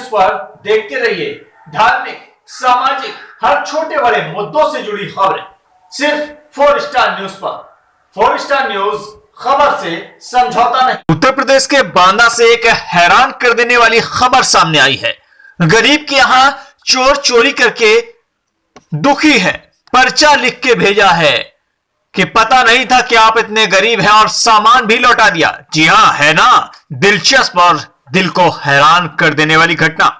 News पर देखते रहिए धार्मिक, सामाजिक, हर छोटे बड़े मुद्दों से जुड़ी खबरें सिर्फ 4 स्टार न्यूज पर। 4 स्टार न्यूज, खबर से समझौता नहीं। उत्तर प्रदेश के बांदा से एक हैरान कर देने वाली खबर सामने आई है। गरीब के यहां चोर चोरी करके दुखी है, पर्चा लिख के भेजा है कि पता नहीं था कि आप इतने गरीब हैं और सामान भी लौटा दिया। जी हां, है ना दिलचस्प और दिल को हैरान कर देने वाली घटना।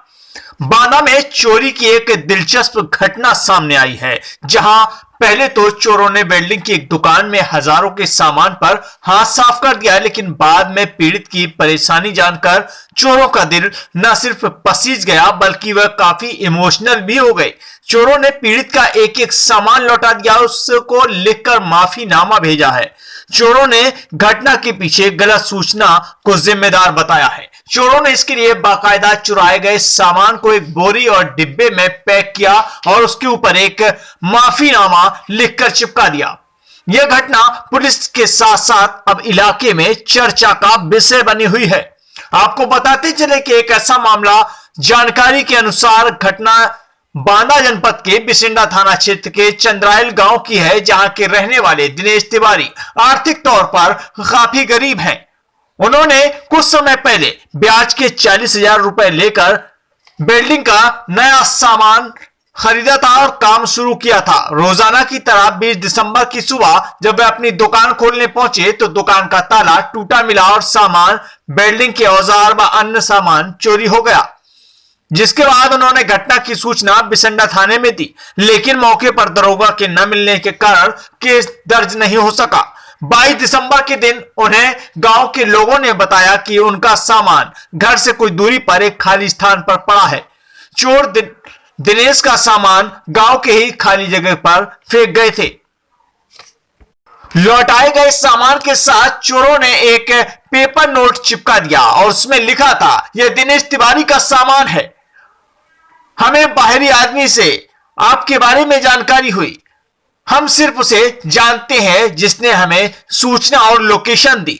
बांदा में चोरी की एक दिलचस्प घटना सामने आई है, जहां पहले तो चोरों ने बिल्डिंग की एक दुकान में हजारों के सामान पर हाथ साफ कर दिया, लेकिन बाद में पीड़ित की परेशानी जानकर चोरों का दिल न सिर्फ पसीज गया बल्कि वह काफी इमोशनल भी हो गए। चोरों ने पीड़ित का एक एक सामान लौटा दिया, उसको लिखकर माफीनामा भेजा है। चोरों ने घटना के पीछे गलत सूचना को जिम्मेदार बताया है। चोरों ने इसके लिए बाकायदा चुराए गए सामान को एक बोरी और डिब्बे में पैक किया और उसके ऊपर एक माफीनामा लिखकर चिपका दिया। यह घटना पुलिस के साथ साथ अब इलाके में चर्चा का विषय बनी हुई है। आपको बताते चले कि एक ऐसा मामला जानकारी के अनुसार घटना बांदा जनपद के बिसिंडा थाना क्षेत्र के चंद्रायल गांव की है, जहां के रहने वाले दिनेश तिवारी आर्थिक तौर पर काफी गरीब हैं। उन्होंने कुछ समय पहले ब्याज के 40,000 रुपए लेकर बिल्डिंग का नया सामान खरीदा था और काम शुरू किया था। रोजाना की तरह 20 दिसंबर की सुबह जब वे अपनी दुकान खोलने पहुंचे तो दुकान का ताला टूटा मिला और सामान, बिल्डिंग के औजार व अन्य सामान चोरी हो गया। जिसके बाद उन्होंने घटना की सूचना बिसंडा थाने में दी, लेकिन मौके पर दरोगा के न मिलने के कारण केस दर्ज नहीं हो सका। 22 दिसंबर के दिन उन्हें गांव के लोगों ने बताया कि उनका सामान घर से कुछ दूरी पर एक खाली स्थान पर पड़ा है। चोर दिनेश का सामान गांव के ही खाली जगह पर फेंक गए थे। लौटाए गए सामान के साथ चोरों ने एक पेपर नोट चिपका दिया और उसमें लिखा था, यह दिनेश तिवारी का सामान है। हमें बाहरी आदमी से आपके बारे में जानकारी हुई, हम सिर्फ उसे जानते हैं जिसने हमें सूचना और लोकेशन दी।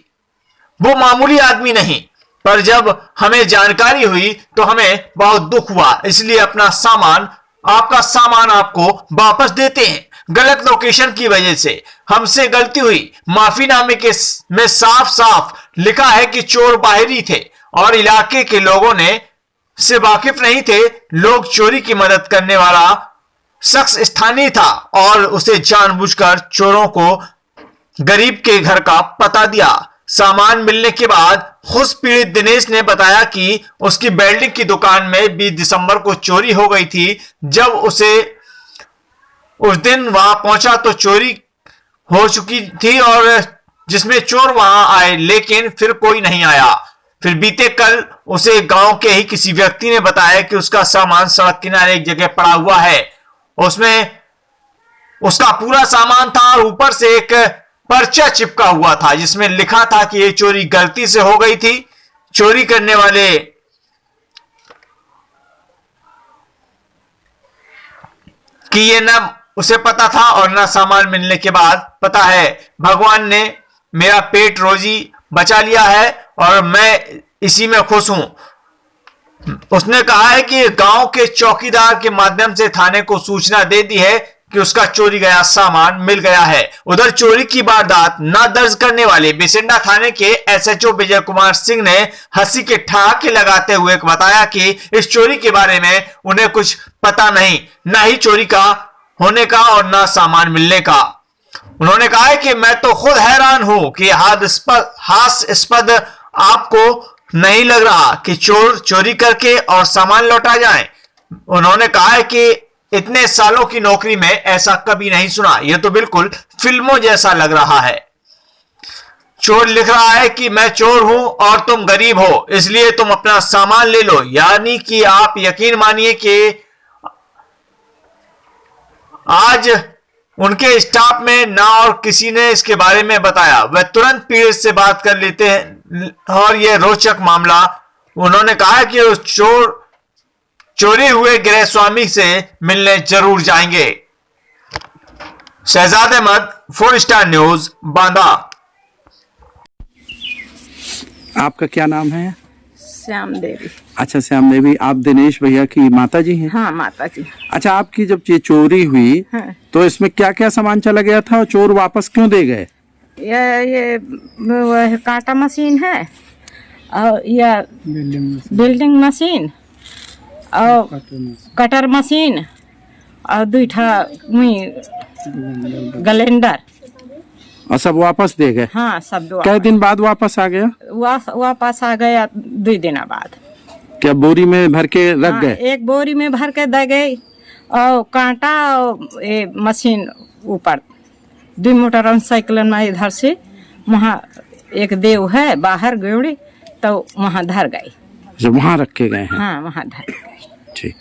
वो मामूली आदमी नहीं, पर जब हमें जानकारी हुई तो हमें बहुत दुख हुआ, इसलिए आपका सामान आपको वापस देते हैं। गलत लोकेशन की वजह से हमसे गलती हुई। माफीनामे में साफ साफ लिखा है कि चोर बाहरी थे और इलाके के लोगों ने से वाकिफ नहीं थे। लोग चोरी की मदद करने वाला शख्स स्थानीय था और उसे जानबूझकर चोरों को गरीब के घर का पता दिया। सामान मिलने के बाद खुश पीड़ित दिनेश ने बताया कि उसकी बिल्डिंग की दुकान में 20 दिसंबर को चोरी हो गई थी। जब उसे उस दिन वहां पहुंचा तो चोरी हो चुकी थी और जिसमें चोर वहां आए, लेकिन फिर कोई नहीं आया। फिर बीते कल उसे गांव के ही किसी व्यक्ति ने बताया कि उसका सामान सड़क किनारे एक जगह पड़ा हुआ है। उसमें उसका पूरा सामान था और ऊपर से एक पर्चा चिपका हुआ था जिसमें लिखा था कि यह चोरी गलती से हो गई थी। चोरी करने वाले कि ये न उसे पता था और न सामान मिलने के बाद पता है। भगवान ने मेरा पेट रोजी बचा लिया है और मैं इसी में खुश हूं। उसने कहा है कि गांव के चौकीदार के माध्यम से थाने को सूचना दे दी है कि उसका चोरी गया सामान मिल गया है। उधर चोरी की वारदात न दर्ज करने वाले बिसिंडा थाने के एसएचओ विजय कुमार सिंह ने हंसी के ठहाके लगाते हुए बताया कि इस चोरी के बारे में उन्हें कुछ पता नहीं, न ही चोरी का होने का और न सामान मिलने का। उन्होंने कहा है कि मैं तो खुद हैरान हूं कि हास्यास्पद आपको नहीं लग रहा कि चोर चोरी करके और सामान लौटा जाए। उन्होंने कहा है कि इतने सालों की नौकरी में ऐसा कभी नहीं सुना, यह तो बिल्कुल फिल्मों जैसा लग रहा है। चोर लिख रहा है कि मैं चोर हूं और तुम गरीब हो, इसलिए तुम अपना सामान ले लो। यानी कि आप यकीन मानिए कि आज उनके स्टाफ में ना और किसी ने इसके बारे में बताया। वह तुरंत पीड़ित से बात कर लेते हैं और यह रोचक मामला उन्होंने कहा कि उस चोरी हुए गृह स्वामी से मिलने जरूर जाएंगे। Shahzad Ahmad, 4 star news, Banda. आपका क्या नाम है? श्याम देवी। अच्छा, श्याम देवी, आप दिनेश भैया की माता जी हैं? हाँ, माता जी। अच्छा, आपकी जब ये चोरी हुई हाँ। तो इसमें क्या क्या सामान चला गया था और चोर वापस क्यों दे गए? ये वह कांटा मशीन है और यह बिल्डिंग मशीन और कटर मशीन और दूठा ग्राइंडर और सब वापस दे गए? हाँ, सब कई दिन बाद वापस आ गया? वापस आ गया 2 दिन बाद। क्या बोरी में भर के रख हाँ, गए? एक बोरी में भर के दे गई और कांटा और ये मशीन ऊपर 2 मोटरसाइकिल में इधर से वहाँ एक देव है बाहर गौड़ी, तो वहाँ धर गई। जो वहाँ रखे गए हैं? हाँ, वहाँ धर गई। ठीक।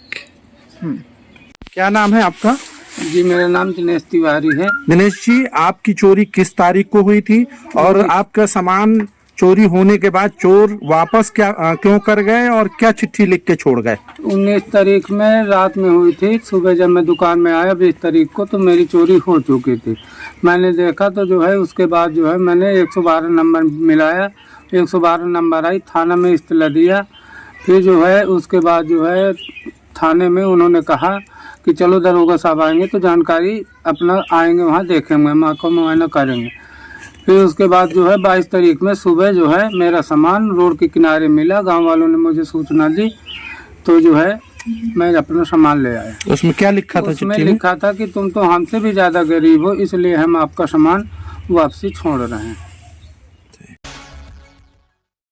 क्या नाम है आपका? जी, मेरा नाम दिनेश तिवारी है। दिनेश जी, आपकी चोरी किस तारीख को हुई थी और आपका सामान चोरी होने के बाद चोर वापस क्यों कर गए और क्या चिट्ठी लिख के छोड़ गए? 19 तारीख में रात में हुई थी। सुबह जब मैं दुकान में आया 20 तारीख को, तो मेरी चोरी हो चुकी थी। मैंने देखा तो जो है उसके बाद जो है मैंने 112 नंबर मिलाया, 112 नंबर आई, थाना में इत्तला दिया। फिर जो है उसके बाद जो है थाने में उन्होंने कहा कि चलो दरोगा साहब आएंगे तो जानकारी अपना आएंगे, वहाँ देखेंगे, आँखों मुआयना करेंगे। फिर उसके बाद जो है 22 तारीख में सुबह जो है मेरा सामान रोड के किनारे मिला। गांव वालों ने मुझे सूचना दी तो जो है मैं अपना सामान ले आया। उसमें क्या लिखा था? उसमें चिट्ठी में लिखा था कि तुम तो हमसे भी ज़्यादा गरीब हो, इसलिए हम आपका सामान वापसी छोड़ रहे हैं।